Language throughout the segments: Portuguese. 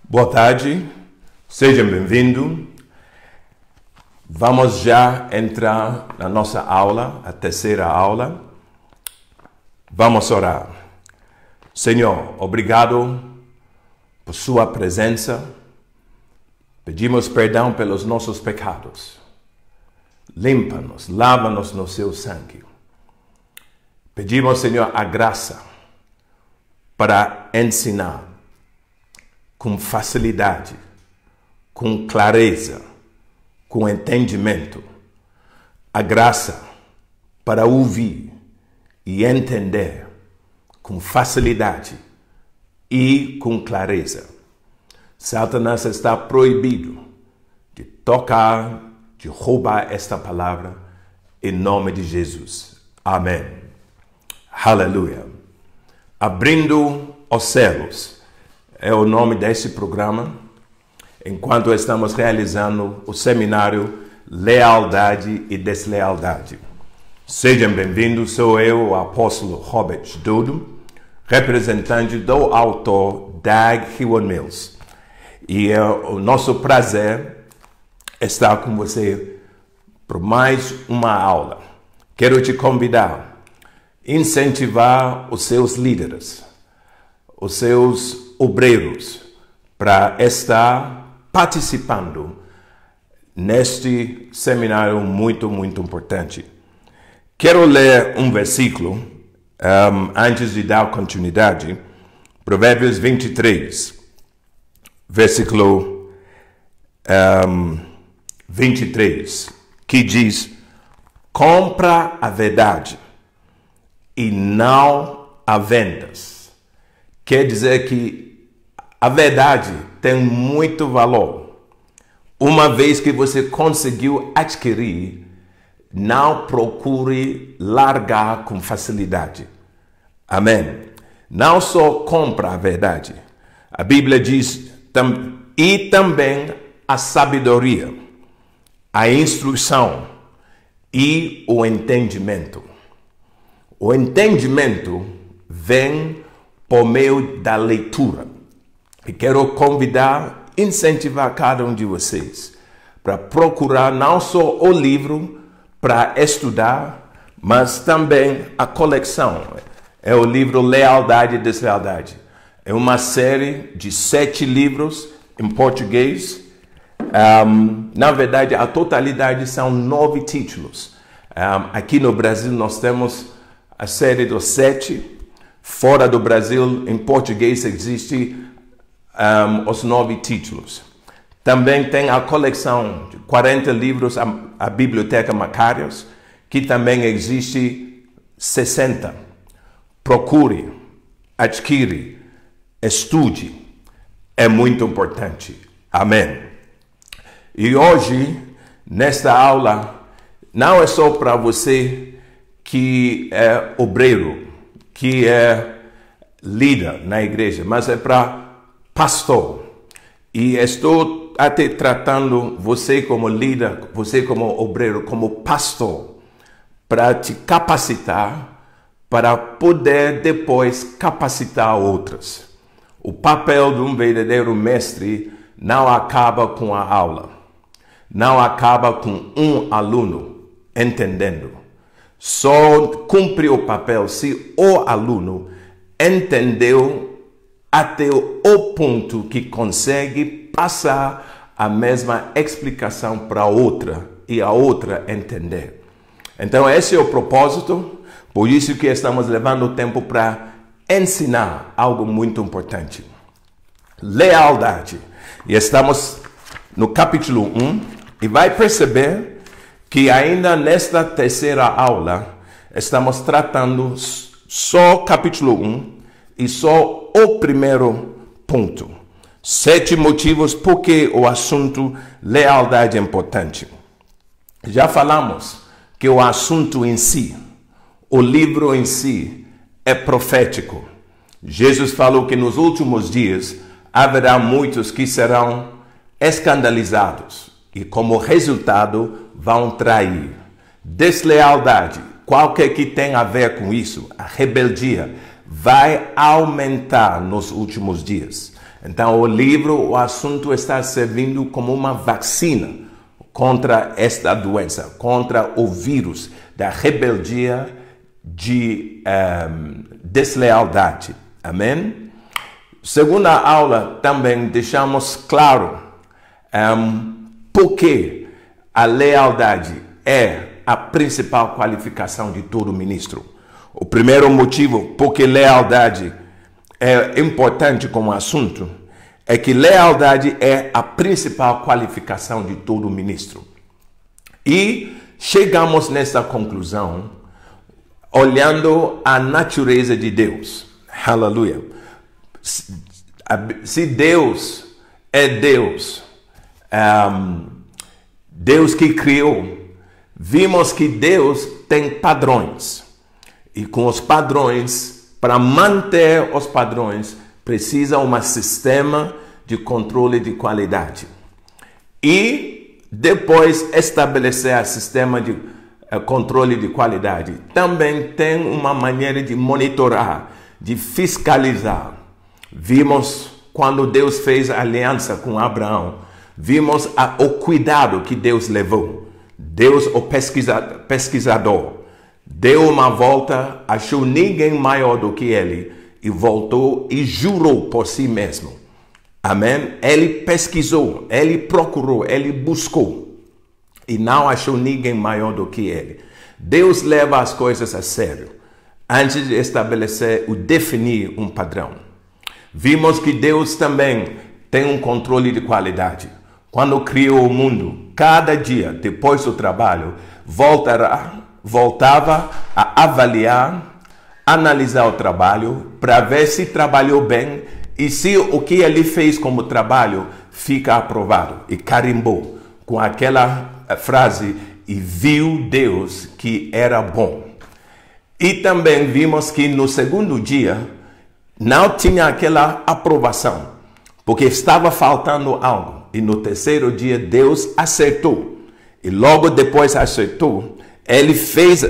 Boa tarde, sejam bem-vindos. Vamos já entrar na nossa aula, a terceira aula. Vamos orar. Senhor, obrigado por sua presença. Pedimos perdão pelos nossos pecados. Limpa-nos, lava-nos no seu sangue. Pedimos, Senhor, a graça para ensinar com facilidade, com clareza, com entendimento. A graça para ouvir e entender com facilidade e com clareza. Satanás está proibido de tocar, de roubar esta palavra, em nome de Jesus. Amém. Aleluia. Abrindo os céus é o nome desse programa, enquanto estamos realizando o seminário Lealdade e Deslealdade. Sejam bem-vindos, sou eu, o apóstolo Robert Dodo, representante do autor Dag Heward-Mills. E é o nosso prazer estar com você por mais uma aula. Quero te convidar a incentivar os seus líderes, os seus obreiros, para estar participando neste seminário muito importante. Quero ler um versículo antes de dar continuidade. Provérbios 23, versículo 23, que diz: compra a verdade e não a vendas. Quer dizer que a verdade tem muito valor. Uma vez que você conseguiu adquirir, não procure largar com facilidade. Amém. Não só compra a verdade. A Bíblia diz, e também a sabedoria, a instrução e o entendimento. O entendimento vem por meio da leitura. E quero convidar, incentivar cada um de vocês para procurar não só o livro para estudar, mas também a coleção. É o livro Lealdade e Deslealdade. É uma série de 7 livros em português. Na verdade, a totalidade são 9 títulos. Aqui no Brasil nós temos a série dos 7. Fora do Brasil, em português, existe os 9 títulos. Também tem a coleção de 40 livros, a Biblioteca Macarius, que também existe 60. Procure, adquire, estude. É muito importante. Amém. E hoje, nesta aula, não é só para você que é obreiro, que é líder na igreja, mas é para pastor. E estou até tratando você como líder, você como obreiro, como pastor, para te capacitar, para poder depois capacitar outros. O papel de um verdadeiro mestre não acaba com a aula, não acaba com um aluno entendendo. Só cumpre o papel se o aluno entendeu até o ponto que consegue passar a mesma explicação para a outra e a outra entender. Então esse é o propósito, por isso que estamos levando tempo para ensinar algo muito importante. Lealdade. E estamos no capítulo 1 e vai perceber que ainda nesta terceira aula estamos tratando só capítulo 1 e só o primeiro ponto. 7 motivos por que o assunto lealdade é importante. Já falamos que o assunto em si, o livro em si, é profético. Jesus falou que nos últimos dias haverá muitos que serão escandalizados e como resultado vão trair. Deslealdade, qualquer que tenha a ver com isso, a rebeldia, vai aumentar nos últimos dias. Então, o assunto está servindo como uma vacina contra esta doença, contra o vírus da rebeldia, de deslealdade. Amém? Segunda aula, também deixamos claro porque a lealdade é a principal qualificação de todo ministro. O primeiro motivo porque lealdade é importante como assunto é que lealdade é a principal qualificação de todo ministro. E chegamos nessa conclusão olhando a natureza de Deus. Aleluia. Se Deus é Deus, Deus que criou, vimos que Deus tem padrões. E com os padrões, para manter os padrões, precisa um sistema de controle de qualidade. E depois estabelecer o sistema de controle de qualidade. Também tem uma maneira de monitorar, de fiscalizar. Vimos quando Deus fez a aliança com Abraão, vimos o cuidado que Deus levou. Deus, o pesquisador, deu uma volta, achou ninguém maior do que ele e voltou e jurou por si mesmo. Amém? Ele pesquisou, ele procurou, ele buscou e não achou ninguém maior do que ele. Deus leva as coisas a sério antes de estabelecer ou definir um padrão. Vimos que Deus também tem um controle de qualidade. Quando criou o mundo, cada dia depois do trabalho, voltava a avaliar, analisar o trabalho para ver se trabalhou bem e se o que ele fez como trabalho fica aprovado. E carimbou com aquela frase, e viu Deus que era bom. E também vimos que no segundo dia não tinha aquela aprovação, porque estava faltando algo. E no terceiro dia Deus acertou. E logo depois acertou, ele fez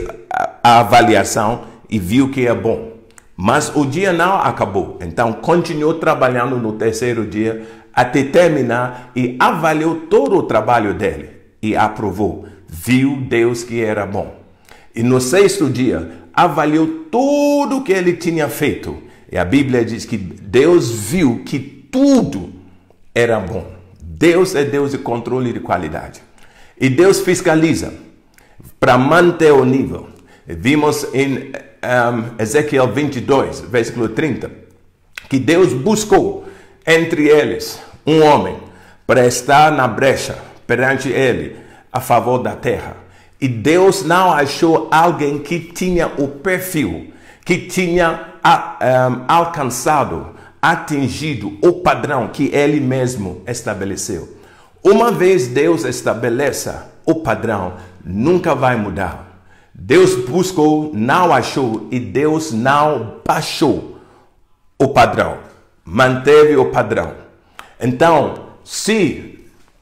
a avaliação e viu que é bom. Mas o dia não acabou. Então continuou trabalhando no terceiro dia até terminar e avaliou todo o trabalho dele. E aprovou. Viu Deus que era bom. E no sexto dia, avaliou tudo que ele tinha feito. E a Bíblia diz que Deus viu que tudo era bom. Deus é Deus de controle de qualidade. E Deus fiscaliza para manter o nível. Vimos em Ezequiel 22, versículo 30, que Deus buscou entre eles um homem para estar na brecha perante ele a favor da terra. E Deus não achou alguém que tinha o perfil, que tinha alcançado, atingido o padrão que ele mesmo estabeleceu. Uma vez Deus estabelece o padrão, nunca vai mudar. Deus buscou, não achou e Deus não baixou o padrão, manteve o padrão. Então,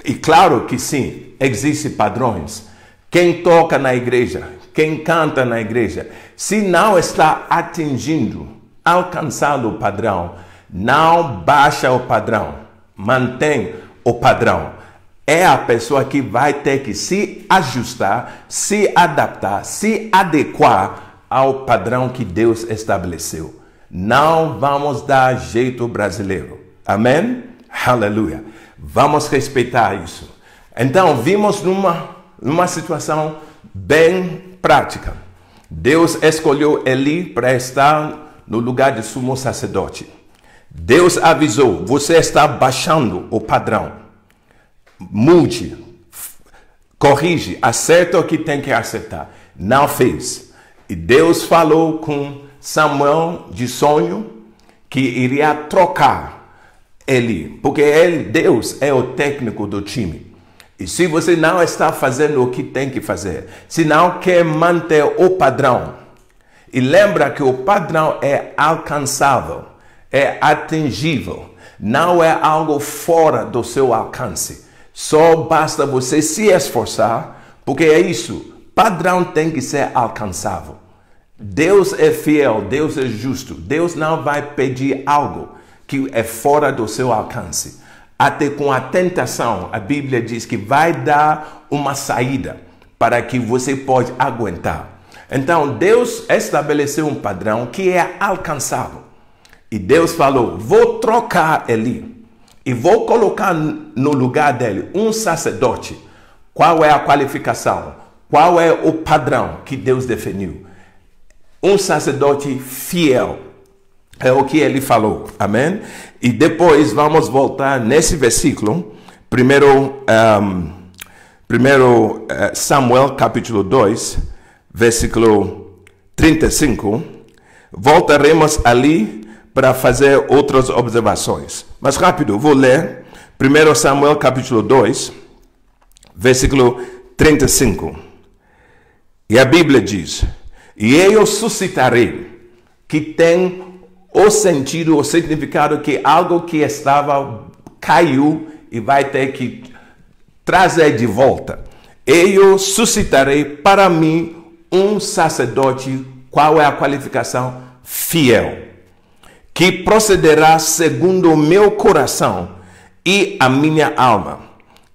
e claro que sim, existem padrões. Quem toca na igreja, quem canta na igreja, se não está atingindo, alcançando o padrão, não baixa o padrão, mantém o padrão. É a pessoa que vai ter que se ajustar, se adaptar, se adequar ao padrão que Deus estabeleceu. Não vamos dar jeito brasileiro. Amém? Aleluia. Vamos respeitar isso. Então, vimos numa situação bem prática. Deus escolheu Eli para estar no lugar de sumo sacerdote. Deus avisou, você está baixando o padrão. Mude, corrige, acerta o que tem que acertar. Não fez. E Deus falou com Samuel de sonho que iria trocar Eli, porque Deus é o técnico do time. E se você não está fazendo o que tem que fazer, se não quer manter o padrão, e lembra que o padrão é alcançável, é atingível, não é algo fora do seu alcance. Só basta você se esforçar, porque é isso. Padrão tem que ser alcançável. Deus é fiel, Deus é justo. Deus não vai pedir algo que é fora do seu alcance. Até com a tentação, a Bíblia diz que vai dar uma saída para que você pode aguentar. Então, Deus estabeleceu um padrão que é alcançável. E Deus falou, vou trocar Eli e vou colocar no lugar dele um sacerdote. Qual é a qualificação? Qual é o padrão que Deus definiu? Um sacerdote fiel. É o que ele falou. Amém? E depois vamos voltar nesse versículo. Primeiro Samuel capítulo 2, versículo 35. Voltaremos ali para fazer outras observações. Mas rápido, vou ler. 1 Samuel capítulo 2, versículo 35. E a Bíblia diz, e eu suscitarei, que tem o sentido, o significado que algo que caiu e vai ter que trazer de volta. Eu suscitarei para mim um sacerdote, qual é a qualificação? Fiel, que procederá segundo o meu coração e a minha alma.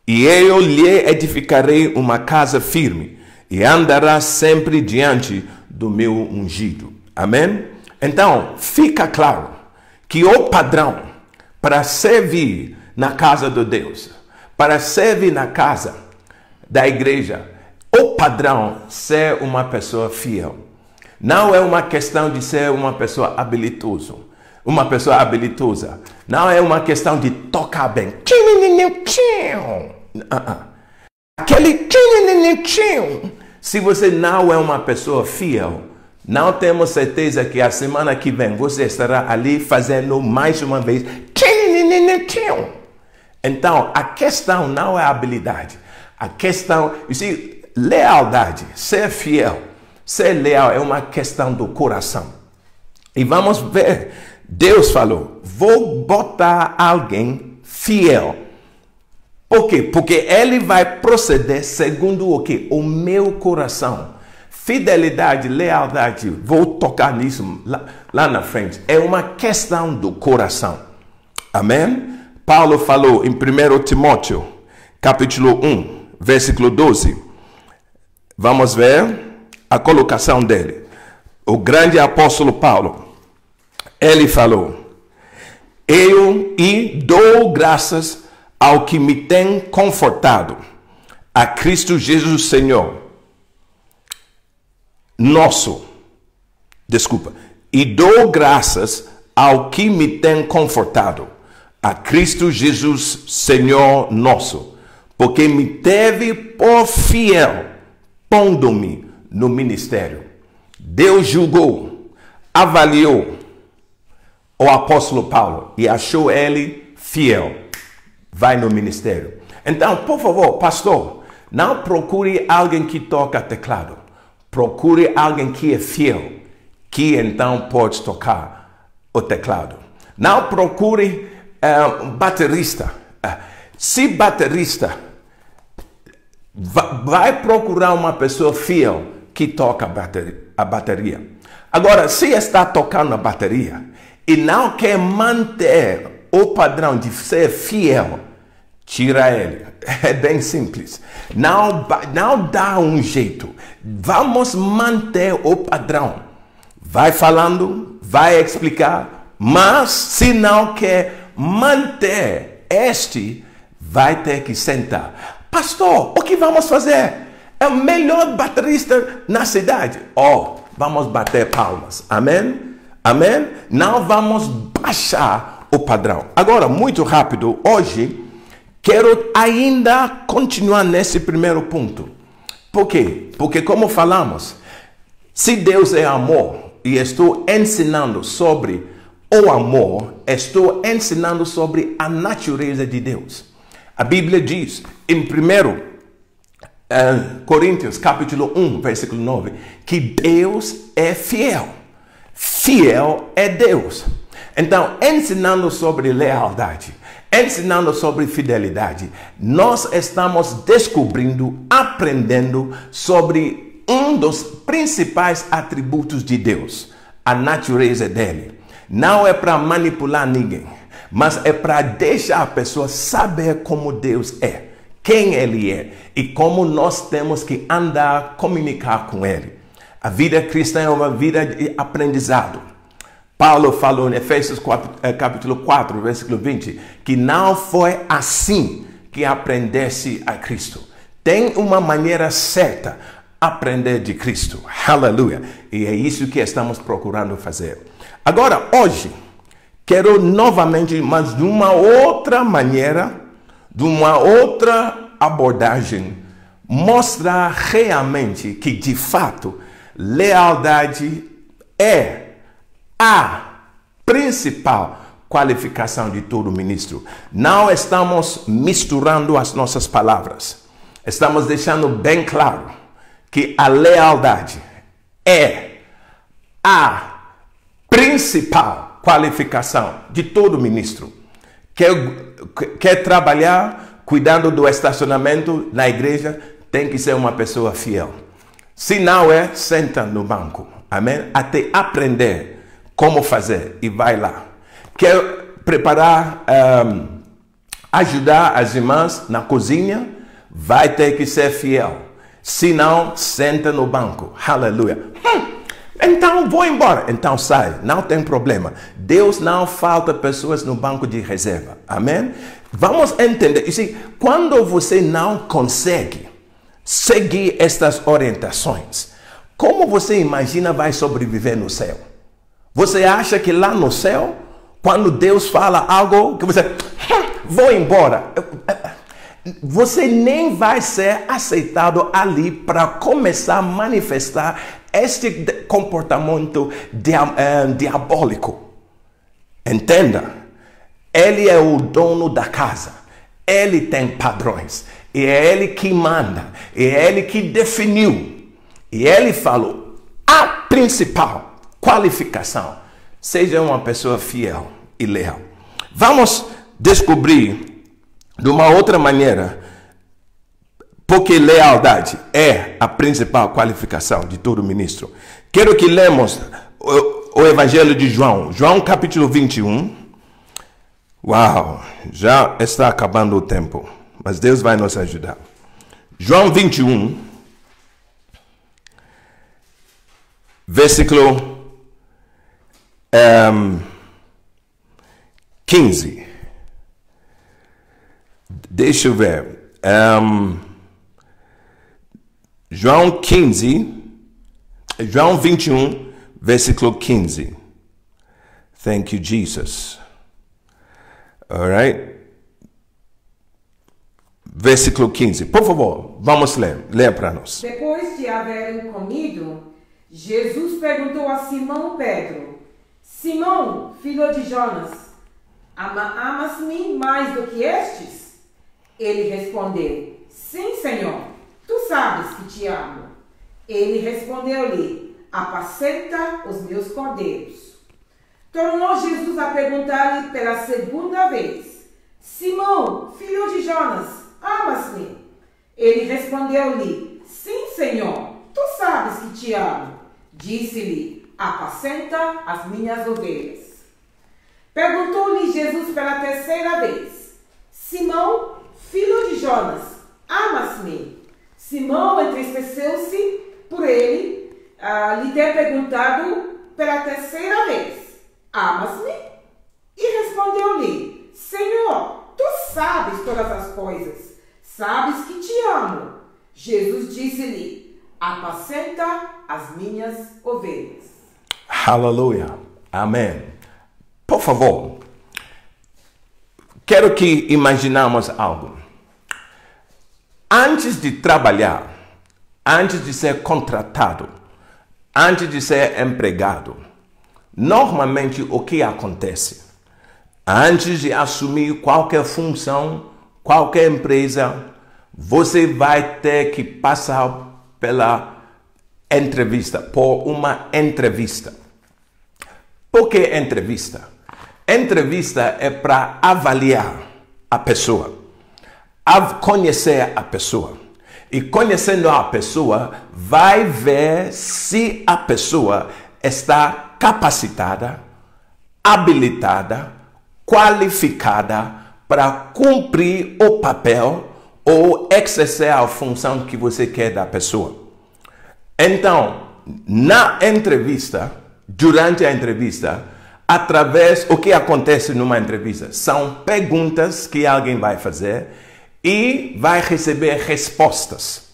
E eu lhe edificarei uma casa firme, e andará sempre diante do meu ungido. Amém? Então, fica claro que o padrão para servir na casa de Deus, para servir na casa da igreja, o padrão ser uma pessoa fiel. Não é uma questão de ser uma pessoa habilidosa. Não é uma questão de tocar bem. Aquele se você não é uma pessoa fiel, não temos certeza que a semana que vem você estará ali fazendo mais uma vez. Então, a questão não é a habilidade. A questão, lealdade, ser fiel, ser leal é uma questão do coração. E vamos ver, Deus falou, vou botar alguém fiel. Por quê? Porque ele vai proceder segundo o quê? O meu coração. Fidelidade, lealdade, vou tocar nisso lá na frente. É uma questão do coração. Amém? Paulo falou em 1 Timóteo, capítulo 1, versículo 12. Vamos ver a colocação dele. O grande apóstolo Paulo, ele falou, eu dou graças ao que me tem confortado, a Cristo Jesus Senhor. E dou graças ao que me tem confortado, a Cristo Jesus, Senhor nosso, porque me teve por fiel, pondo-me no ministério. Deus julgou, avaliou o apóstolo Paulo e achou ele fiel. Vai no ministério. Então, por favor, pastor, não procure alguém que toca teclado. Procure alguém que é fiel, que então pode tocar o teclado. Não procure baterista. Se baterista, vai procurar uma pessoa fiel que toca a bateria. Agora, se está tocando a bateria e não quer manter o padrão de ser fiel, tira ele. É bem simples. Não dá um jeito. Vamos manter o padrão. Vai falando, vai explicar, mas se não quer manter vai ter que sentar. Pastor, o que vamos fazer? É o melhor baterista na cidade. Vamos bater palmas. Amém? Amém? Não vamos baixar o padrão. Agora, muito rápido, hoje quero ainda continuar nesse primeiro ponto. Por quê? Porque como falamos, se Deus é amor e estou ensinando sobre o amor, estou ensinando sobre a natureza de Deus. A Bíblia diz em 1 Coríntios capítulo 1, versículo 9, que Deus é fiel. Fiel é Deus. Então, ensinando sobre lealdade, ensinando sobre fidelidade, nós estamos descobrindo, aprendendo sobre um dos principais atributos de Deus, a natureza dele. Não é para manipular ninguém, mas é para deixar a pessoa saber como Deus é, quem Ele é e como nós temos que andar, comunicar com Ele. A vida cristã é uma vida de aprendizado. Paulo falou em Efésios 4, capítulo 4, versículo 20, que não foi assim que aprendesse a Cristo. Tem uma maneira certa de aprender de Cristo. Aleluia. E é isso que estamos procurando fazer. Agora, hoje, quero novamente, mas de uma outra maneira, de uma outra abordagem, mostrar realmente que, de fato, lealdade é a principal qualificação de todo ministro. Não estamos misturando as nossas palavras. Estamos deixando bem claro que a lealdade é a principal qualificação de todo ministro. Quer trabalhar cuidando do estacionamento na igreja, tem que ser uma pessoa fiel. Se não é, senta no banco. Amém? Até aprender como fazer e vai lá. Quer preparar, ajudar as irmãs na cozinha, vai ter que ser fiel. Se não, senta no banco. Aleluia. Então vou embora. Então sai. Não tem problema. Deus não falta pessoas no banco de reserva. Amém? Vamos entender. Quando você não consegue seguir estas orientações, como você imagina vai sobreviver no céu? Você acha que lá no céu, quando Deus fala algo, que você, vou embora, você nem vai ser aceitado ali para começar a manifestar este comportamento diabólico. Entenda, Ele é o dono da casa, Ele tem padrões, e é Ele que manda, e é Ele que definiu, e Ele falou, a principal qualificação, seja uma pessoa fiel e leal. Vamos descobrir de uma outra maneira, porque lealdade é a principal qualificação de todo ministro. Quero que lemos o Evangelho de João, João capítulo 21. Uau, já está acabando o tempo, mas Deus vai nos ajudar. João 21, versículo 15. Deixa eu ver. João 21, versículo 15. Thank you, Jesus. All right. Versículo 15. Por favor, vamos ler. Leia para nós. Depois de haverem comido, Jesus perguntou a Simão Pedro: Simão, filho de Jonas, amas-me mais do que estes? Ele respondeu: Sim, Senhor, tu sabes que te amo. Ele respondeu-lhe: Apacenta os meus cordeiros. Tornou Jesus a perguntar-lhe pela segunda vez: Simão, filho de Jonas, amas-me? Ele respondeu-lhe: Sim, Senhor, tu sabes que te amo. Disse-lhe: Apacenta as minhas ovelhas. Perguntou-lhe Jesus pela terceira vez: Simão, filho de Jonas, amas-me? Simão entristeceu-se por ele lhe ter perguntado pela terceira vez: Amas-me? E respondeu-lhe: Senhor, tu sabes todas as coisas, sabes que te amo. Jesus disse-lhe: Apacenta as minhas ovelhas. Aleluia. Amém. Por favor, quero que imaginemos algo. Antes de trabalhar, antes de ser contratado, antes de ser empregado, normalmente o que acontece? Antes de assumir qualquer função, qualquer empresa, você vai ter que passar pela entrevista, por uma entrevista. Por que entrevista? Entrevista é para avaliar a pessoa, conhecer a pessoa. E conhecendo a pessoa, vai ver se a pessoa está capacitada, habilitada, qualificada para cumprir o papel ou exercer a função que você quer da pessoa. Então, na entrevista, durante a entrevista, o que acontece numa entrevista? São perguntas que alguém vai fazer e vai receber respostas.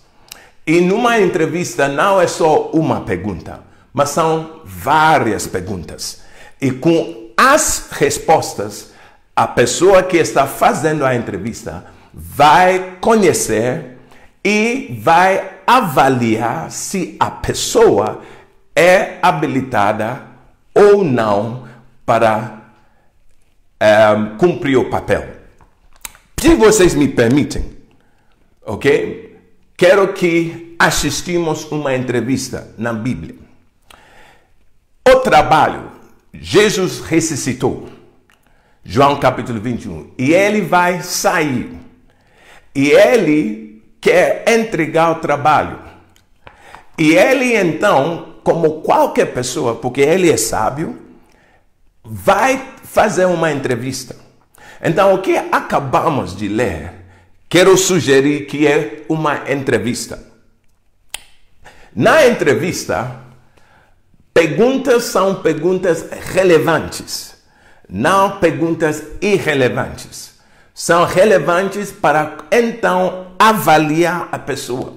E numa entrevista não é só uma pergunta, mas são várias perguntas. E com as respostas, a pessoa que está fazendo a entrevista vai conhecer e vai avaliar se a pessoa é habilitada ou não para cumprir o papel. Se vocês me permitem, ok? Quero que assistimos uma entrevista na Bíblia. O trabalho, Jesus ressuscitou. João capítulo 21. E ele vai sair. E ele quer entregar o trabalho. E ele então, como qualquer pessoa, porque ele é sábio, vai fazer uma entrevista. Então, o que acabamos de ler, quero sugerir que é uma entrevista. Na entrevista, perguntas são perguntas relevantes, não perguntas irrelevantes. São relevantes para, então, avaliar a pessoa.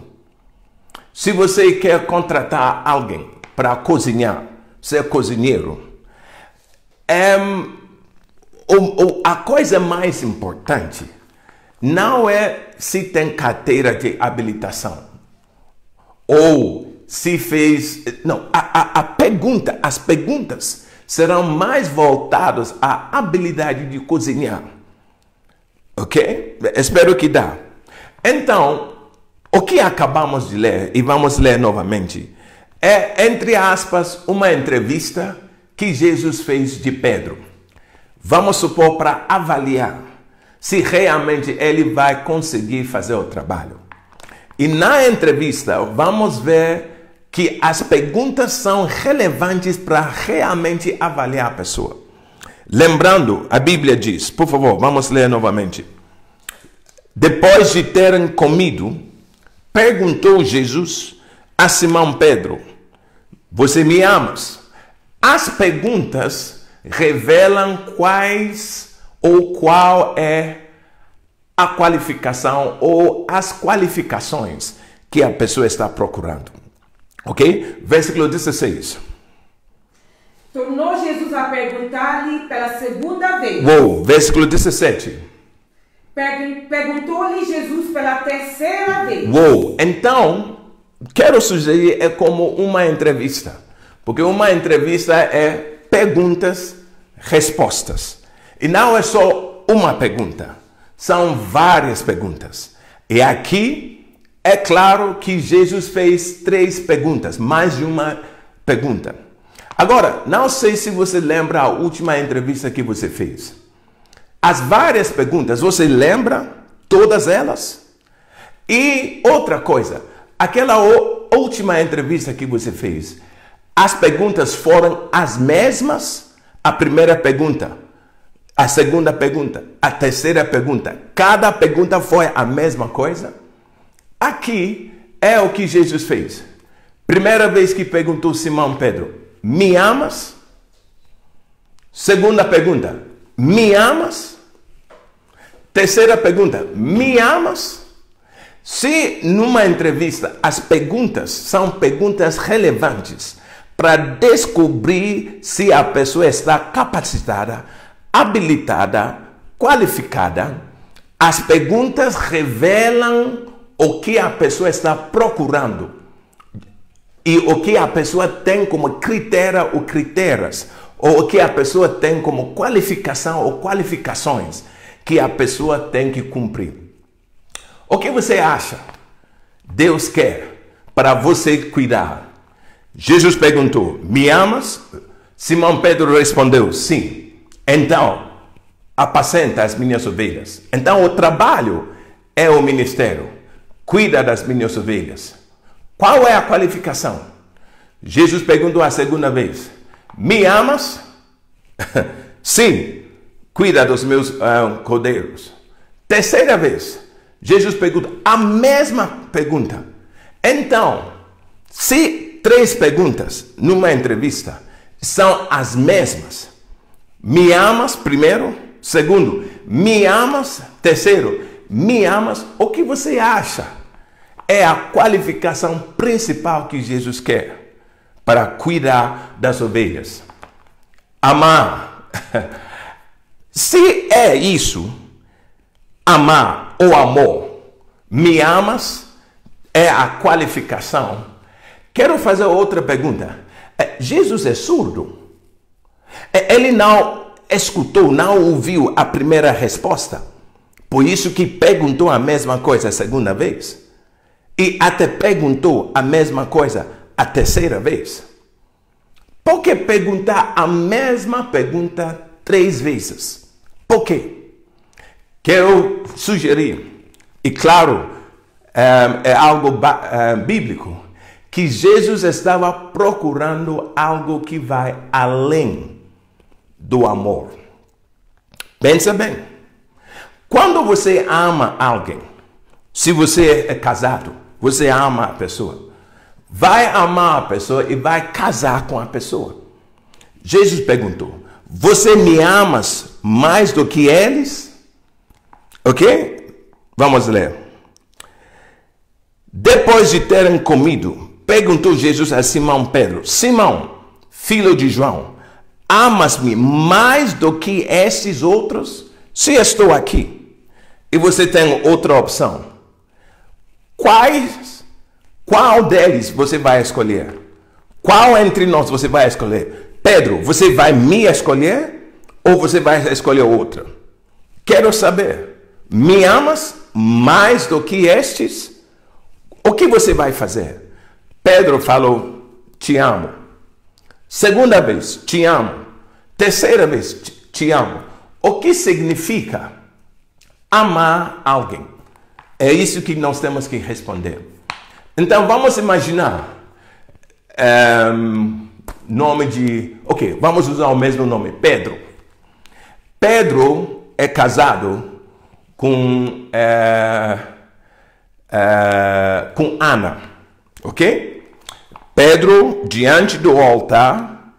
Se você quer contratar alguém para cozinhar, ser cozinheiro, a coisa mais importante não é se tem carteira de habilitação ou se fez... Não, as perguntas serão mais voltadas à habilidade de cozinhar. Ok? Espero que dá. Então, o que acabamos de ler, e vamos ler novamente, é, entre aspas, uma entrevista que Jesus fez de Pedro. Vamos supor para avaliar se realmente ele vai conseguir fazer o trabalho. E na entrevista, vamos ver que as perguntas são relevantes para realmente avaliar a pessoa. Lembrando, a Bíblia diz, por favor, vamos ler novamente. Depois de terem comido, perguntou Jesus a Simão Pedro: você me amas? As perguntas revelam qual é a qualificação ou as qualificações que a pessoa está procurando. Ok? Versículo 16. Tornou Jesus a perguntar-lhe pela segunda vez. Versículo 17. Perguntou-lhe Jesus pela terceira vez. Então, quero sugerir, é como uma entrevista. Porque uma entrevista é perguntas, respostas. E não é só uma pergunta. São várias perguntas. E aqui, é claro que Jesus fez 3 perguntas. Mais de uma pergunta. Agora, não sei se você lembra a última entrevista que você fez. As várias perguntas, você lembra todas elas? E outra coisa, aquela última entrevista que você fez, as perguntas foram as mesmas? A primeira pergunta, a segunda pergunta, a terceira pergunta, cada pergunta foi a mesma coisa? Aqui é o que Jesus fez. Primeira vez que perguntou Simão Pedro: me amas? Segunda pergunta: me amas? Terceira pergunta: me amas? Se numa entrevista as perguntas são perguntas relevantes para descobrir se a pessoa está capacitada, habilitada, qualificada, as perguntas revelam o que a pessoa está procurando e o que a pessoa tem como critério ou critérios, ou o que a pessoa tem como qualificação ou qualificações que a pessoa tem que cumprir. O que você acha Deus quer para você cuidar? Jesus perguntou: me amas? Simão Pedro respondeu: sim. Então, apacenta as minhas ovelhas. Então, o trabalho é o ministério. Cuida das minhas ovelhas. Qual é a qualificação? Jesus perguntou a segunda vez: me amas? Sim. cuida dos meus cordeiros. Terceira vez, Jesus pergunta a mesma pergunta. Então, se 3 perguntas numa entrevista são as mesmas, me amas primeiro, segundo, me amas, terceiro, me amas, o que você acha é a qualificação principal que Jesus quer para cuidar das ovelhas? Amar. Se é isso, amar ou amor, me amas é a qualificação. Quero fazer outra pergunta. Jesus é surdo? Ele não escutou, não ouviu a primeira resposta? Por isso que perguntou a mesma coisa a segunda vez? E até perguntou a mesma coisa a terceira vez? Por que perguntar a mesma pergunta 3 vezes? Por quê? Quero sugerir, e claro, é algo bíblico, que Jesus estava procurando algo que vai além do amor. Pensa bem. Quando você ama alguém, se você é casado, você ama a pessoa, vai amar a pessoa e vai casar com a pessoa. Jesus perguntou, você me amas mais do que eles? Ok? Vamos ler. Depois de terem comido, perguntou Jesus a Simão Pedro, Simão, filho de João, amas-me mais do que esses outros? Se estou aqui e você tem outra opção, qual deles você vai escolher? Qual entre nós você vai escolher? Pedro, você vai me escolher ou você vai escolher outra? Quero saber, me amas mais do que estes? O que você vai fazer? Pedro falou, te amo. Segunda vez, te amo. Terceira vez, te amo. O que significa amar alguém? É isso que nós temos que responder. Então, vamos imaginar nome de... Ok, vamos usar o mesmo nome, Pedro. Pedro é casado com Ana, ok? Pedro, diante do altar,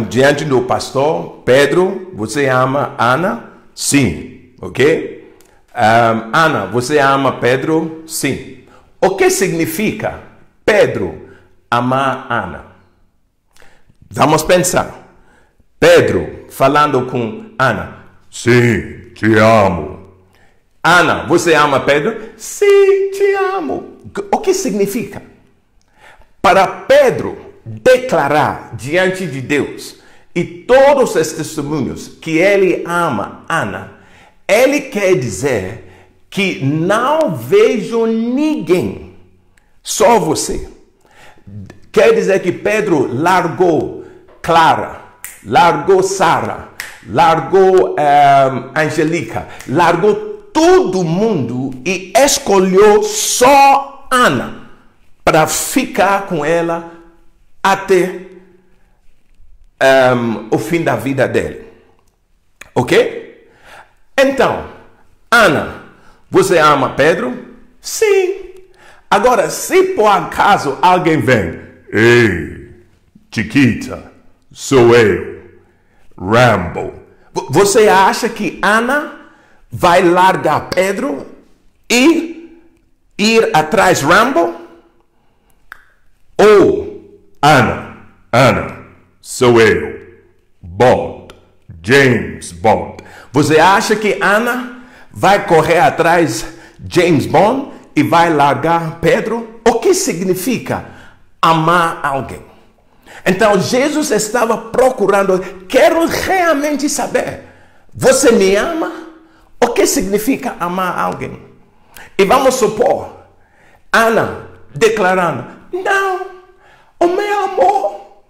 diante do pastor, Pedro, você ama Ana? Sim, ok? Ana, você ama Pedro? Sim. O que significa Pedro amar Ana? Vamos pensar. Pedro falando com Ana. Sim, te amo. Ana, você ama Pedro? Sim, te amo. O que significa? Para Pedro declarar diante de Deus e todos os testemunhos que ele ama Ana, ele quer dizer que não vejo ninguém, só você. Quer dizer que Pedro largou Clara, largou Sara, largou Angelica, largou todo mundo e escolheu só Ana para ficar com ela até o fim da vida dele. Ok? Então, Ana, você ama Pedro? Sim. Agora, se por acaso alguém vem, ei, Chiquita, sou eu, Rambo. Você acha que Ana vai largar Pedro e ir atrás Rambo? Ou Ana, sou eu, Bond, James Bond. Você acha que Ana vai correr atrás James Bond e vai largar Pedro? O que significa amar alguém? Então Jesus estava procurando, quero realmente saber, você me ama? O que significa amar alguém? E vamos supor, Ana declarando, não, o meu amor,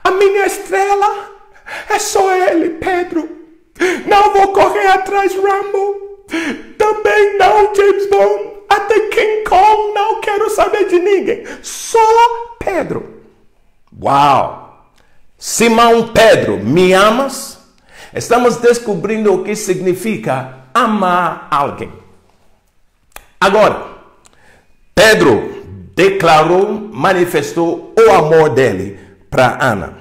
a minha estrela, é só ele, Pedro. Não vou correr atrás Rambo. Também não, James Bond. Até King Kong, não quero saber de ninguém. Só Pedro. Uau! Simão Pedro, me amas? Estamos descobrindo o que significa amar alguém. Agora, Pedro declarou, manifestou o amor dele para Ana.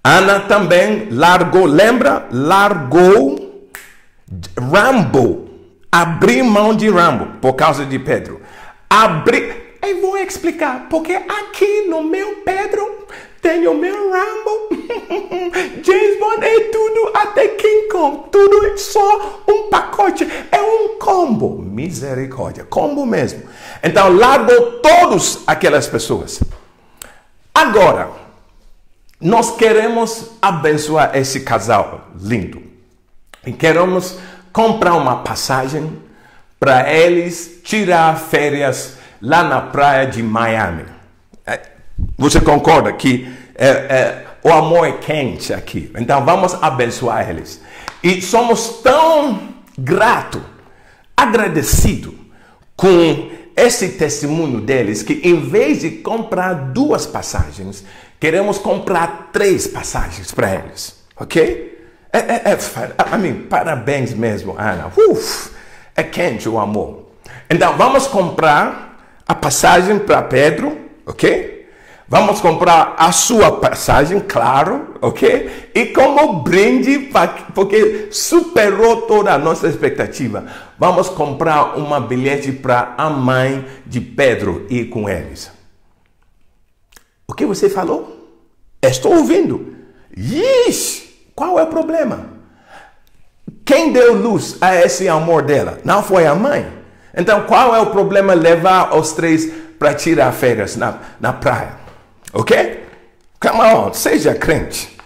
Ana também largou, lembra? Largou Rambo. Abriu mão de Rambo por causa de Pedro. Eu vou explicar, porque aqui no meu Pedro tem o meu Rambo. James Bond é tudo, até King Kong. Tudo é só um pacote. É um combo. Misericórdia. Combo mesmo. Então largou todas aquelas pessoas. Agora, nós queremos abençoar esse casal lindo. E queremos comprar uma passagem para eles tirar férias lá na praia de Miami. Você concorda que o amor é quente aqui? Então vamos abençoar eles. E somos tão gratos, agradecidos com esse testemunho deles, que em vez de comprar 2 passagens, queremos comprar 3 passagens para eles. Ok? Parabéns mesmo, Ana. É quente o amor. Então vamos comprar a passagem para Pedro, ok? Vamos comprar a sua passagem, claro, ok? E como brinde, porque superou toda a nossa expectativa, vamos comprar uma bilhete para a mãe de Pedro ir com eles. O que você falou? Estou ouvindo. Ixi, qual é o problema? Quem deu luz a esse amor dela? Não foi a mãe? Então, qual é o problema levar os 3 para tirar férias na praia? Ok? Come on, seja crente.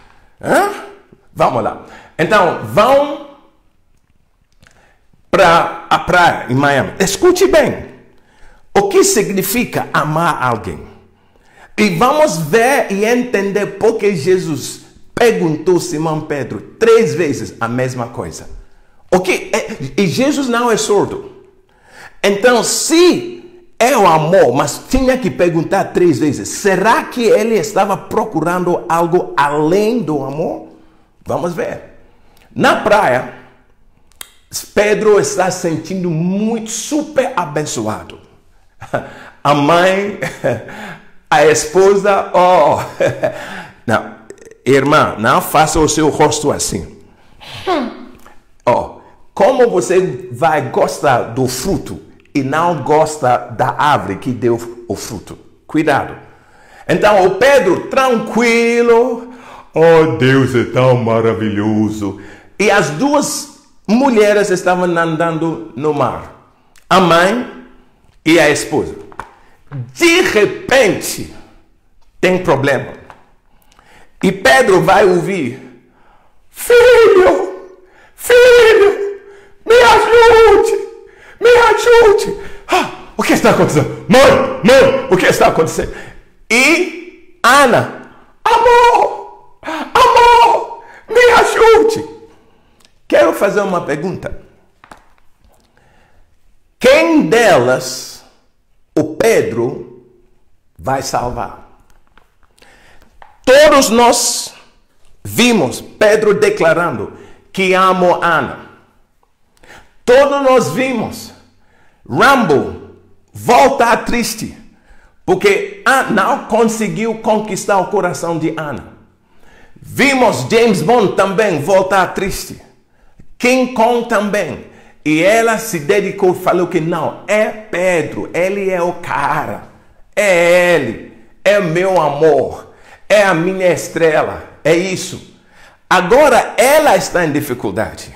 Vamos lá. Então, vão para a praia em Miami. Escute bem. O que significa amar alguém? E vamos ver e entender por que Jesus perguntou Simão Pedro 3 vezes a mesma coisa. Ok? E Jesus não é surdo. Então, se é o amor, mas tinha que perguntar 3 vezes, será que ele estava procurando algo além do amor? Vamos ver. Na praia, Pedro está sentindo muito, super abençoado. A mãe, a esposa, não, irmã, não faça o seu rosto assim. Como você vai gostar do fruto e não gosta da árvore que deu o fruto? Cuidado. Então o Pedro tranquilo, Deus é tão maravilhoso. E as 2 mulheres estavam andando no mar, a mãe e a esposa. De repente tem problema. E Pedro vai ouvir: filho, me ajude. O que está acontecendo? Mãe, o que está acontecendo? E Ana: amor, me ajude. Quero fazer uma pergunta. Quem delas o Pedro vai salvar? Todos nós vimos Pedro declarando que ama Ana. Todos nós vimos Rambo voltar triste, porque não conseguiu conquistar o coração de Ana. Vimos James Bond também voltar triste. King Kong também. E ela se dedicou, falou que não, é Pedro, ele é o cara. É ele, é meu amor, é a minha estrela, é isso. Agora ela está em dificuldade.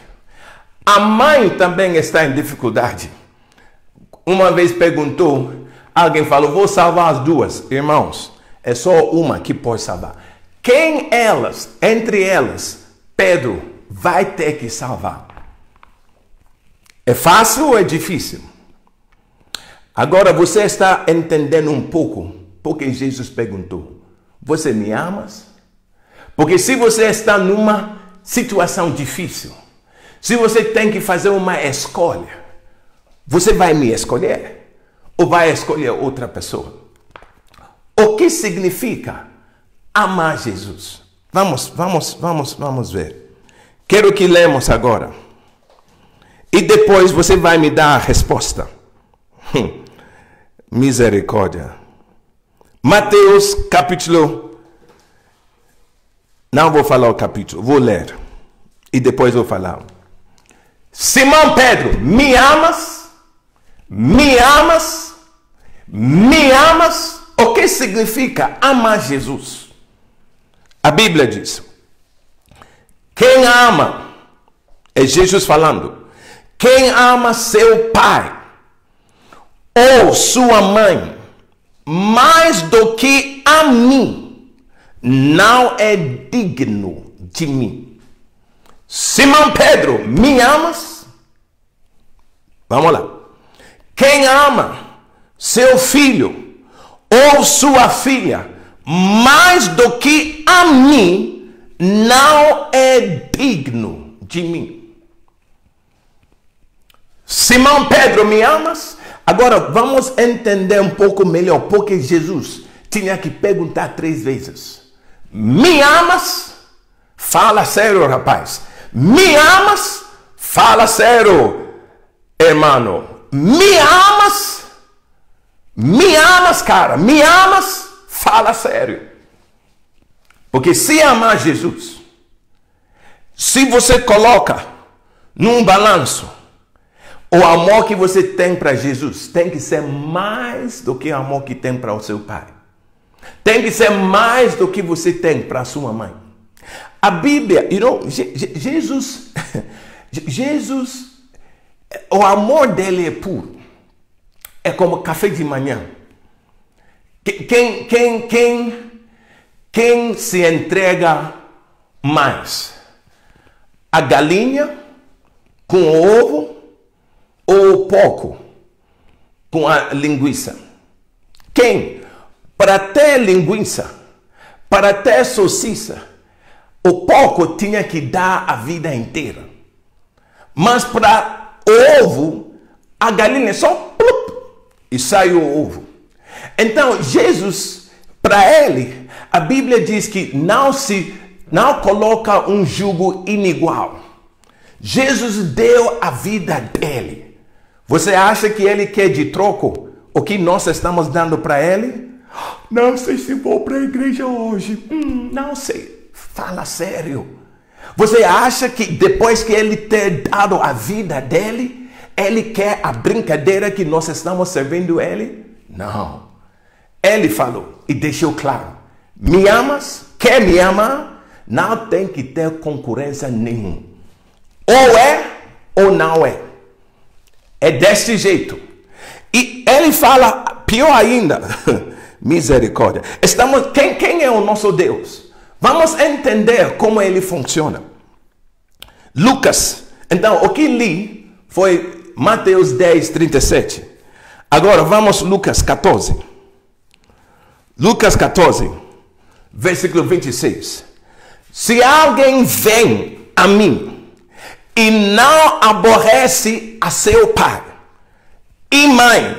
A mãe também está em dificuldade. Uma vez perguntou, alguém falou: vou salvar as 2. Irmãos, é só uma que pode salvar. Quem entre elas, Pedro vai ter que salvar? É fácil ou é difícil? Agora você está entendendo um pouco porque Jesus perguntou: você me amas? Porque se você está numa situação difícil, se você tem que fazer uma escolha, você vai me escolher ou vai escolher outra pessoa? O que significa amar Jesus? Vamos ver. Quero que lemos agora. E depois você vai me dar a resposta. Misericórdia. Mateus capítulo. Não vou falar o capítulo, vou ler. E depois vou falar. Simão Pedro, me amas? Me amas? Me amas? O que significa amar Jesus? A Bíblia diz: quem ama, é Jesus falando, quem ama seu pai ou sua mãe mais do que a mim, não é digno de mim. Simão Pedro, me amas? Vamos lá. Quem ama seu filho ou sua filha mais do que a mim, não é digno de mim. Simão Pedro, me amas? Agora vamos entender um pouco melhor porque Jesus tinha que perguntar 3 vezes. Me amas? Fala sério, rapaz. Me amas? Fala sério, irmão. Me amas? Me amas, cara? Me amas? Fala sério. Porque se amar Jesus, se você coloca num balanço, o amor que você tem para Jesus tem que ser mais do que o amor que tem para o seu pai. Tem que ser mais do que você tem para a sua mãe. A Bíblia, Jesus, o amor dele é puro. É como café de manhã. Quem se entrega mais? A galinha com o ovo ou o porco com a linguiça? Quem? Para ter linguiça, para ter salsicha, o porco tinha que dar a vida inteira. Mas para o ovo, a galinha só plup, e sai o ovo. Então, Jesus, para ele, a Bíblia diz que não coloca um jugo inigual. Jesus deu a vida dele. Você acha que ele quer de troco o que nós estamos dando para ele? Não sei se vou para a igreja hoje. Não sei. Fala sério. Você acha que depois que ele ter dado a vida dele, ele quer a brincadeira que nós estamos servindo ele? Não. Ele falou e deixou claro. Me amas? Quer me amar? Não tem que ter concorrência nenhuma. Ou é ou não é. É desse jeito. E ele fala, pior ainda, misericórdia. Quem é o nosso Deus? Vamos entender como ele funciona. Lucas, então o que li foi Mateus 10, 37. Agora vamos Lucas 14. Lucas 14, versículo 26. Se alguém vem a mim e não aborrece a seu pai, e mãe,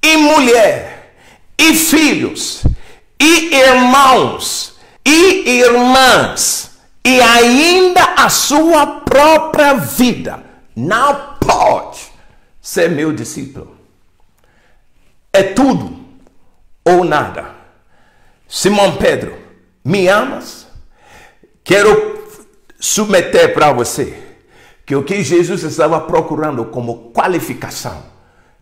e mulher, e filhos, e irmãos, e irmãs, e ainda a sua própria vida, não pode ser meu discípulo. É tudo ou nada. Simão Pedro, me amas? Quero submeter para você que o que Jesus estava procurando como qualificação,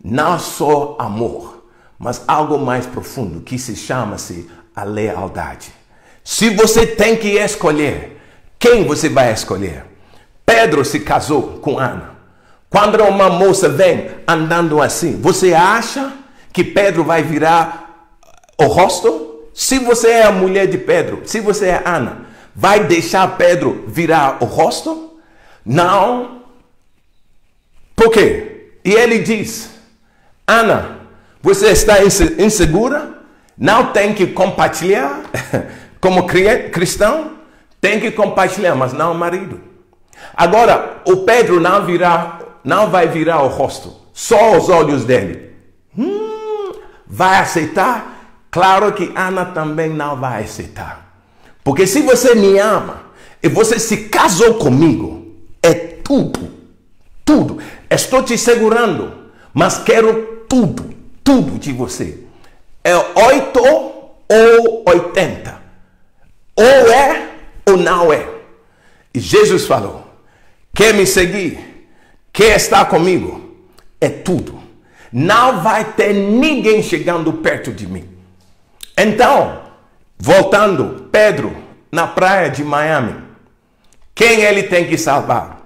não só amor, mas algo mais profundo que se chama-se a lealdade. Se você tem que escolher, quem você vai escolher? Pedro se casou com Ana. Quando uma moça vem andando assim, você acha que Pedro vai virar o rosto? Se você é a mulher de Pedro, se você é Ana, vai deixar Pedro virar o rosto? Não. Por quê? E ele diz, Ana, você está insegura? Não tem que compartilhar? Como cristão, tem que compartilhar, mas não o marido. Agora, o Pedro não vai virar o rosto, só os olhos dele. Vai aceitar? Claro que Ana também não vai aceitar. Porque se você me ama, e você se casou comigo, é tudo, tudo. Estou te segurando, mas quero tudo, tudo de você. É 8 ou 80. Ou é ou não é. E Jesus falou, quer me seguir? Quer estar comigo? É tudo. Não vai ter ninguém chegando perto de mim. Então, voltando, Pedro, na praia de Miami, quem ele tem que salvar?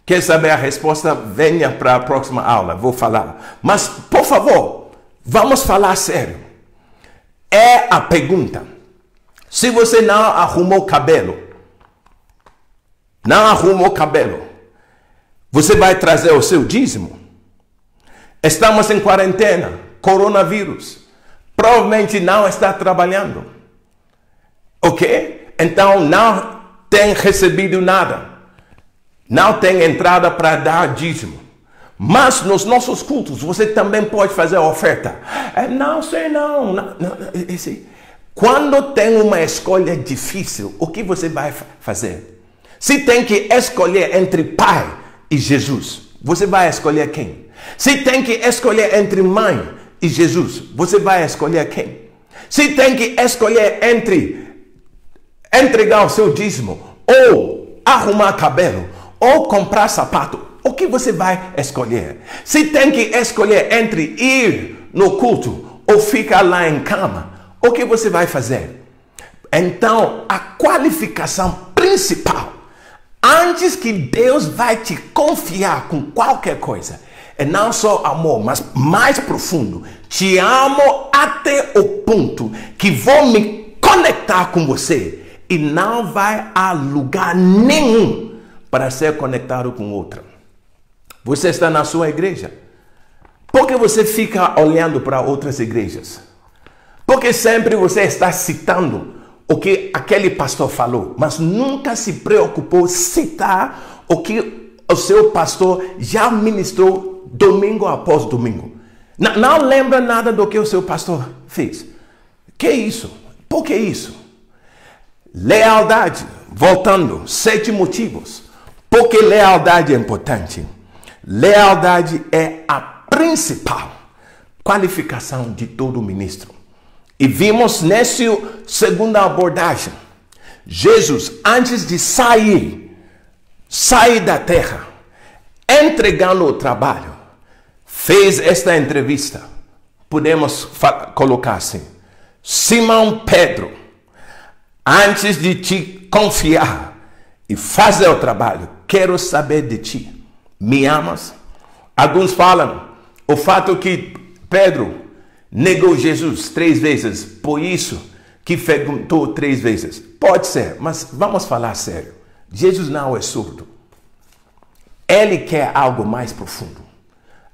Quer saber a resposta? Venha para a próxima aula, vou falar. Mas, por favor, vamos falar sério. É a pergunta. Se você não arrumou cabelo, você vai trazer o seu dízimo? Estamos em quarentena, coronavírus. Provavelmente não está trabalhando. Ok? Então não tem recebido nada. Não tem entrada para dar dízimo. Mas nos nossos cultos você também pode fazer oferta. Não sei não. Quando tem uma escolha difícil, o que você vai fazer? Se tem que escolher entre pai e Jesus, você vai escolher quem? Se tem que escolher entre mãe e Jesus, você vai escolher quem? Se tem que escolher entre entregar o seu dízimo, ou arrumar cabelo, ou comprar sapato, o que você vai escolher? Se tem que escolher entre ir no culto ou ficar lá em cama, o que você vai fazer? Então, a qualificação principal, antes que Deus vai te confiar com qualquer coisa, é não só amor, mas mais profundo. Te amo até o ponto que vou me conectar com você e não vai a lugar nenhum para ser conectado com outra. Você está na sua igreja. Por que você fica olhando para outras igrejas? Porque sempre você está citando o que aquele pastor falou, mas nunca se preocupou citar o que o seu pastor já ministrou domingo após domingo. Não lembra nada do que o seu pastor fez. Que isso? Por que isso? Lealdade. Voltando, 7 motivos. Por que lealdade é importante? Lealdade é a principal qualificação de todo ministro. E vimos nessa segunda abordagem, Jesus, antes de sair da terra, entregando o trabalho, fez esta entrevista. Podemos colocar assim: Simão Pedro, antes de te confiar e fazer o trabalho, quero saber de ti. Me amas? Alguns falam o fato que Pedro negou Jesus 3 vezes, por isso que perguntou 3 vezes. Pode ser, mas vamos falar sério. Jesus não é surdo. Ele quer algo mais profundo.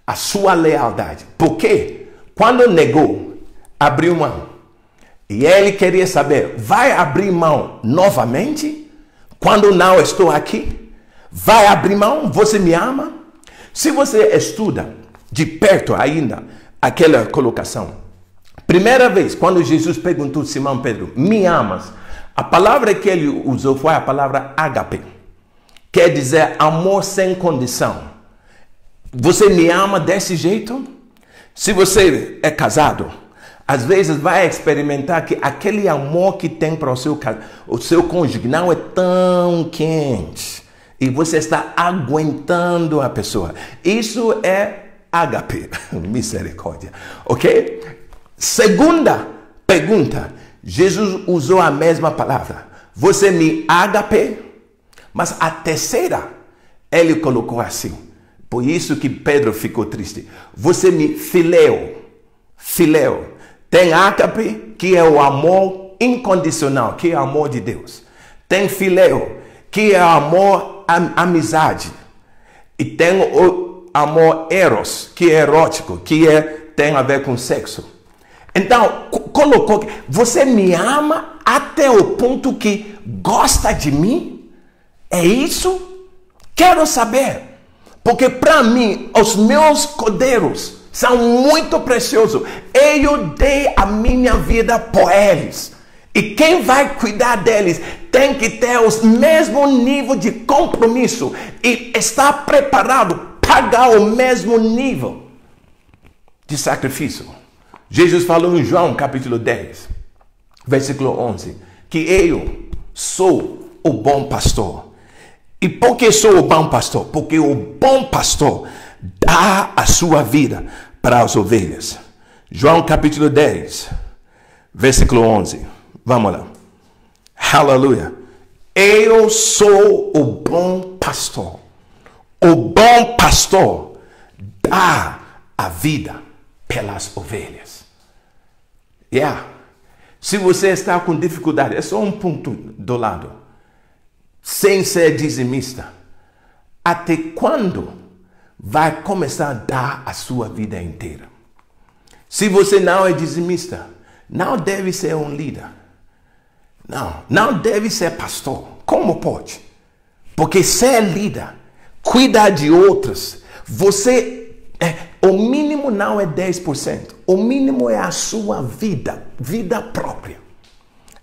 A sua lealdade. Porque quando negou, abriu mão. E ele queria saber, vai abrir mão novamente? Quando não estou aqui? Vai abrir mão? Você me ama? Se você estuda de perto ainda aquela colocação, primeira vez quando Jesus perguntou a Simão Pedro, me amas? A palavra que ele usou foi a palavra ágape. Quer dizer amor sem condição. Você me ama desse jeito? Se você é casado, às vezes vai experimentar que aquele amor que tem para o seu cônjuge não é tão quente. E você está aguentando a pessoa. Isso é ágape. Misericórdia. Ok? Segunda pergunta. Jesus usou a mesma palavra. Você me ágape? Mas a terceira, ele colocou assim. Por isso que Pedro ficou triste. Você me filéu. Filéu. Tem ágape, que é o amor incondicional, que é o amor de Deus. Tem filéu, que é amor, amizade. E tem o amor eros, que é erótico, que tem a ver com sexo. Então, colocou, você me ama até o ponto que gosta de mim? É isso? Quero saber. Porque para mim, os meus cordeiros são muito preciosos. Eu dei a minha vida por eles. E quem vai cuidar deles tem que ter o mesmo nível de compromisso e estar preparado para pagar o mesmo nível de sacrifício. Jesus falou em João capítulo 10, versículo 11, que eu sou o bom pastor. E por que sou o bom pastor? Porque o bom pastor dá a sua vida para as ovelhas. João capítulo 10, versículo 11. Vamos lá. Aleluia. Eu sou o bom pastor. O bom pastor dá a vida pelas ovelhas. Se você está com dificuldade, é só um ponto do lado. Sem ser dizimista, até quando vai começar a dar a sua vida inteira? Se você não é dizimista, não deve ser um líder. Não deve ser pastor. Como pode? Porque ser líder, cuidar de outros, o mínimo não é 10%. O mínimo é a sua vida própria.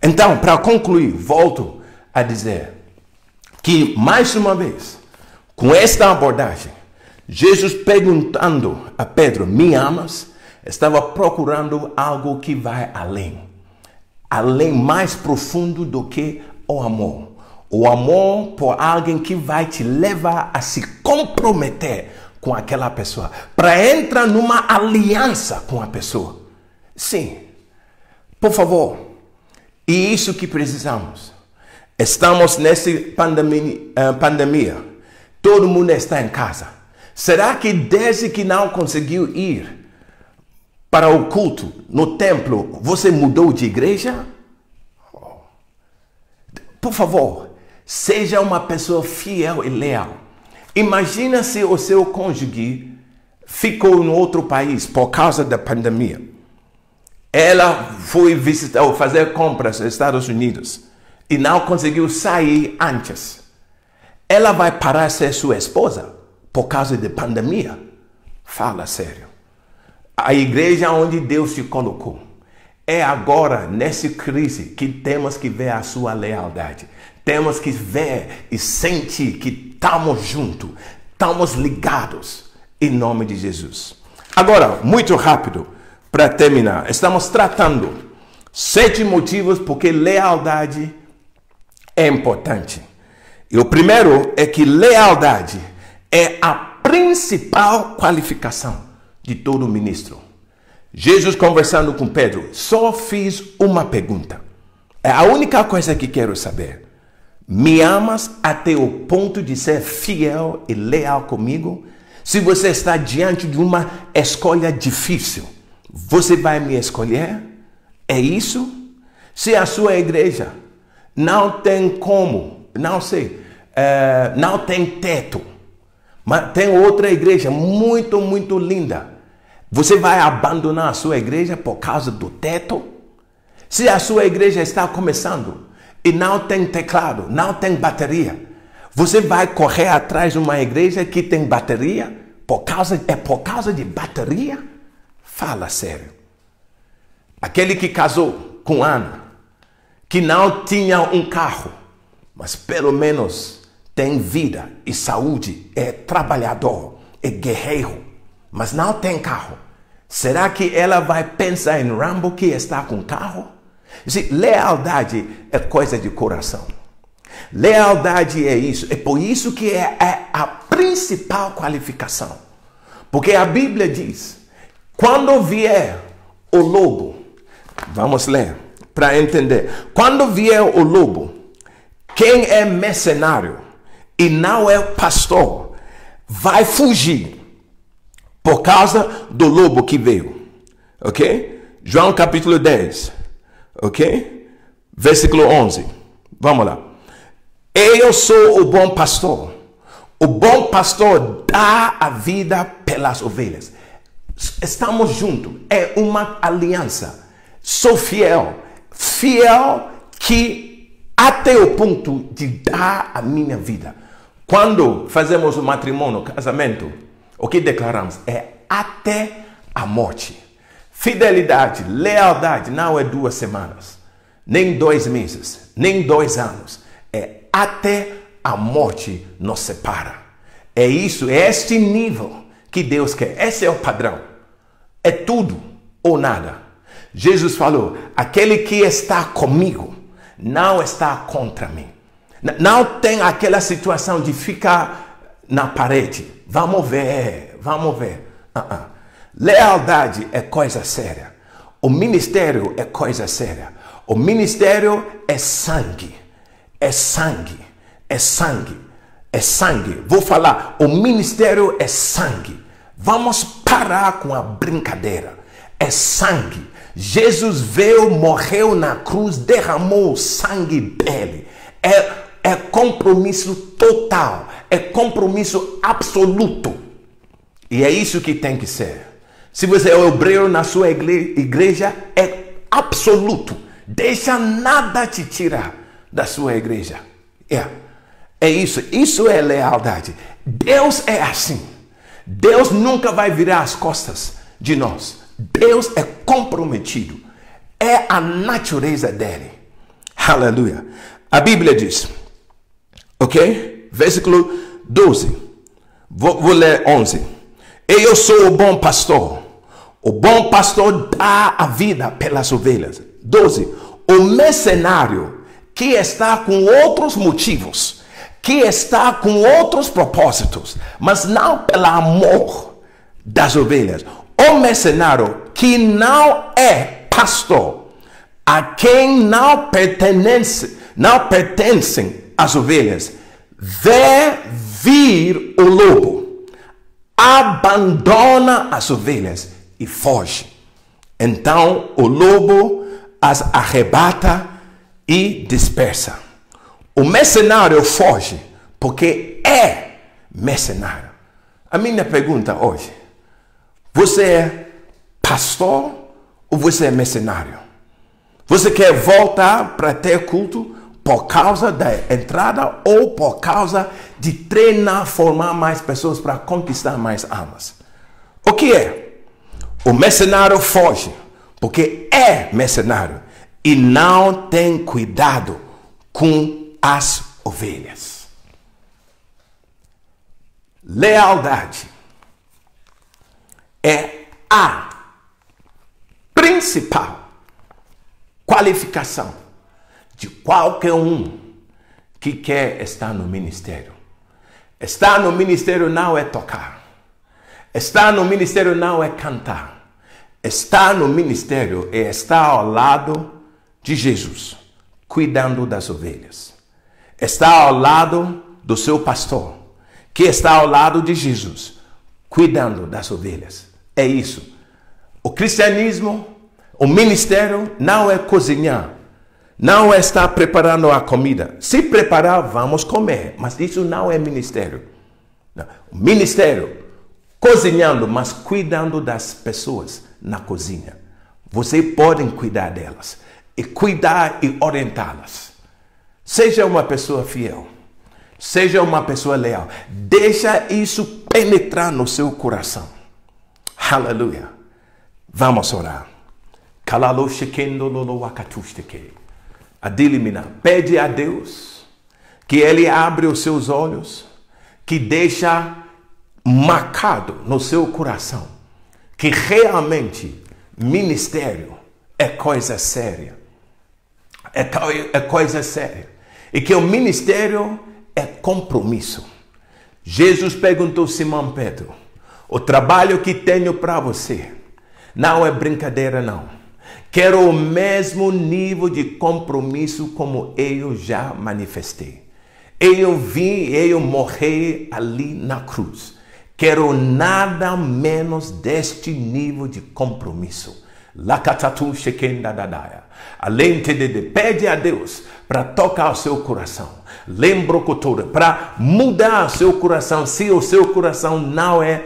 Então, para concluir, volto a dizer que, mais uma vez, com esta abordagem, Jesus perguntando a Pedro, me amas? Estava procurando algo que vai além mais profundo do que o amor. O amor por alguém que vai te levar a se comprometer com aquela pessoa, para entrar numa aliança com a pessoa. Sim, por favor, e isso que precisamos. Estamos nessa pandemia, todo mundo está em casa. Será que desde que não conseguiu ir para o culto no templo, você mudou de igreja? Por favor, seja uma pessoa fiel e leal. Imagina se o seu cônjuge ficou em outro país por causa da pandemia. Ela foi visitar ou fazer compras nos Estados Unidos e não conseguiu sair antes. Ela vai parar de ser sua esposa por causa da pandemia? Fala sério. A igreja onde Deus te colocou. É agora, nessa crise, que temos que ver a sua lealdade. Temos que ver e sentir que estamos juntos, estamos ligados, em nome de Jesus. Agora, muito rápido, para terminar, estamos tratando 7 motivos porque lealdade é importante. E o primeiro é que lealdade é a principal qualificação de todo ministro. Jesus conversando com Pedro, só fiz uma pergunta. É a única coisa que quero saber. Me amas até o ponto de ser fiel e leal comigo? Se você está diante de uma escolha difícil, você vai me escolher? É isso? Se a sua igreja não tem como, não tem teto, mas tem outra igreja muito, muito linda, você vai abandonar a sua igreja por causa do teto? Se a sua igreja está começando e não tem teclado, não tem bateria, você vai correr atrás de uma igreja que tem bateria? Por causa de bateria? Fala sério. Aquele que casou com Ana, que não tinha um carro, mas pelo menos tem vida e saúde, é trabalhador, é guerreiro, mas não tem carro. Será que ela vai pensar em Rambo que está com carro? Lealdade é coisa de coração. Lealdade é isso. É por isso que é a principal qualificação. Porque a Bíblia diz, quando vier o lobo, vamos ler para entender. Quando vier o lobo, quem é mercenário e não é pastor, vai fugir por causa do lobo que veio. Ok? João capítulo 10. Ok? Versículo 11. Vamos lá. Eu sou o bom pastor. O bom pastor dá a vida pelas ovelhas. Estamos juntos. É uma aliança. Sou fiel. Fiel que até o ponto de dar a minha vida. Quando fazemos o matrimônio, o casamento, o que declaramos é até a morte. Fidelidade, lealdade não é 2 semanas. nem 2 meses, nem 2 anos. É até a morte nos separa. É isso, é este nível que Deus quer. Esse é o padrão. É tudo ou nada. Jesus falou, aquele que está comigo não está contra mim. Não tem aquela situação de ficar na parede. Vamos ver, vamos ver. Lealdade é coisa séria. O ministério é coisa séria. O ministério é sangue. É sangue. É sangue. É sangue. Vou falar, o ministério é sangue. Vamos parar com a brincadeira. É sangue. Jesus veio, morreu na cruz, derramou o sangue dele. É compromisso total. É compromisso absoluto. E é isso que tem que ser. Se você é obreiro na sua igreja, é absoluto. Deixa nada te tirar da sua igreja. É isso. Isso é lealdade. Deus é assim. Deus nunca vai virar as costas de nós. Deus é comprometido. É a natureza dele. Aleluia. A Bíblia diz, ok? Versículo 12. Vou ler 11. Eu sou o bom pastor. O bom pastor dá a vida pelas ovelhas. 12. O mercenário que está com outros motivos, que está com outros propósitos, mas não pelo amor das ovelhas. O mercenário que não é pastor, a quem não pertencem as ovelhas, vê vir o lobo, abandona as ovelhas e foge. Então o lobo as arrebata e dispersa. O mercenário foge porque é mercenário. A minha pergunta hoje, você é pastor ou você é mercenário? Você quer voltar para ter culto por causa da entrada ou por causa de treinar, formar mais pessoas para conquistar mais almas? O que é? O mercenário foge porque é mercenário e não tem cuidado com as ovelhas. Lealdade é a principal qualificação de qualquer um que quer estar no ministério. Estar no ministério não é tocar. Estar no ministério não é cantar. Estar no ministério é estar ao lado de Jesus, cuidando das ovelhas. Estar ao lado do seu pastor, que está ao lado de Jesus, cuidando das ovelhas. É isso. O cristianismo, o ministério não é cozinhar, não é estar preparando a comida. Se preparar, vamos comer, mas isso não é ministério. Não. O ministério, cozinhando, mas cuidando das pessoas na cozinha. Você pode cuidar delas e cuidar e orientá-las. Seja uma pessoa fiel. Seja uma pessoa leal. Deixa isso penetrar no seu coração. Aleluia. Vamos orar. Pede a Deus que Ele abra os seus olhos, que deixa marcado no seu coração que realmente ministério é coisa séria. É coisa séria. E que o ministério é compromisso. Jesus perguntou a Simão Pedro, o trabalho que tenho para você não é brincadeira não. Quero o mesmo nível de compromisso como eu já manifestei. Eu vim, eu morri ali na cruz. Quero nada menos deste nível de compromisso. Além de pede a Deus para tocar o seu coração. Lembra que todo para mudar o seu coração, se o seu coração não é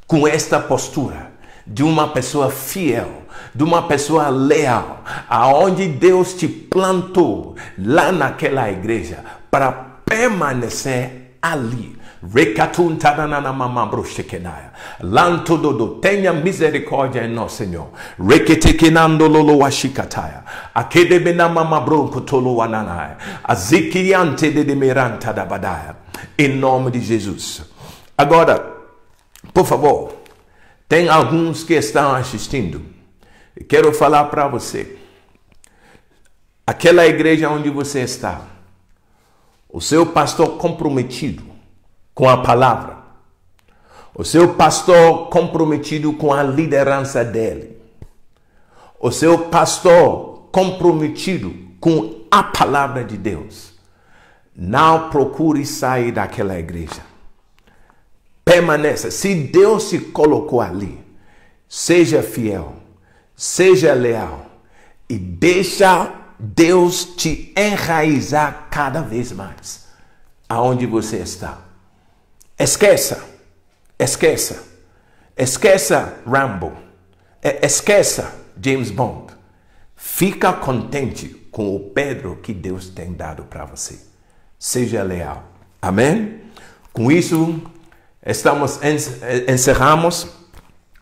com esta postura de uma pessoa fiel, de uma pessoa leal, aonde Deus te plantou lá naquela igreja para permanecer ali. Recatun tadanana mamabro shekenaya. Lanto dodo. Tenha misericórdia em nós, Senhor. Reketekenando lolo washikataya. Akedebena mamabro kotolo wananaya. Azikiante de meranta da badaya. Em nome de Jesus. Agora, por favor, tem alguns que estão assistindo. E quero falar para você. Aquela igreja onde você está, o seu pastor comprometido com a palavra, o seu pastor comprometido com a liderança dele, o seu pastor comprometido com a palavra de Deus, não procure sair daquela igreja. Permaneça. Se Deus se colocou ali, seja fiel, seja leal e deixa Deus te enraizar cada vez mais aonde você está. Esqueça Rambo, esqueça James Bond. Fica contente com o Pedro que Deus tem dado para você. Seja leal. Amém? Com isso, encerramos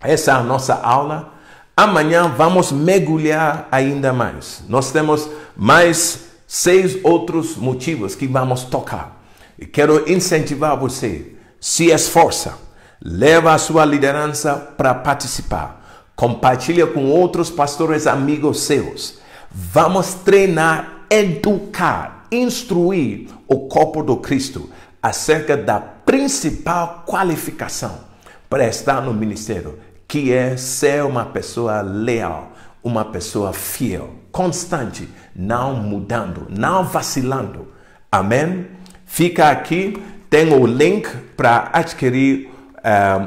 essa nossa aula. Amanhã vamos mergulhar ainda mais. Nós temos mais 6 outros motivos que vamos tocar. E quero incentivar você. Se esforça. Leva a sua liderança para participar. Compartilha com outros pastores amigos seus. Vamos treinar, educar, instruir o corpo do Cristo acerca da principal qualificação para estar no ministério, que é ser uma pessoa leal, uma pessoa fiel, constante, não mudando, não vacilando. Amém? Fica aqui, tem o link para adquirir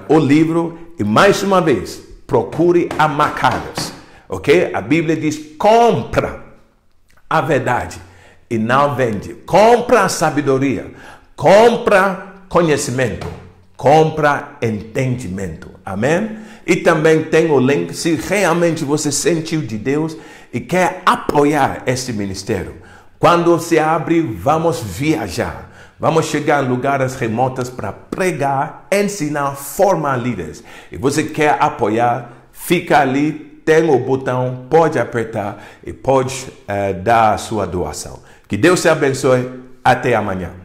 o livro e mais uma vez, procure a Macários, ok? A Bíblia diz, compra a verdade e não vende. Compra a sabedoria, compra conhecimento, compra entendimento. Amém? E também tem o link, se realmente você sentiu de Deus e quer apoiar este ministério. Quando se abre, vamos viajar. Vamos chegar em lugares remotos para pregar, ensinar, formar líderes. E você quer apoiar, fica ali, tem o botão, pode apertar e pode dar a sua doação. Que Deus te abençoe. Até amanhã.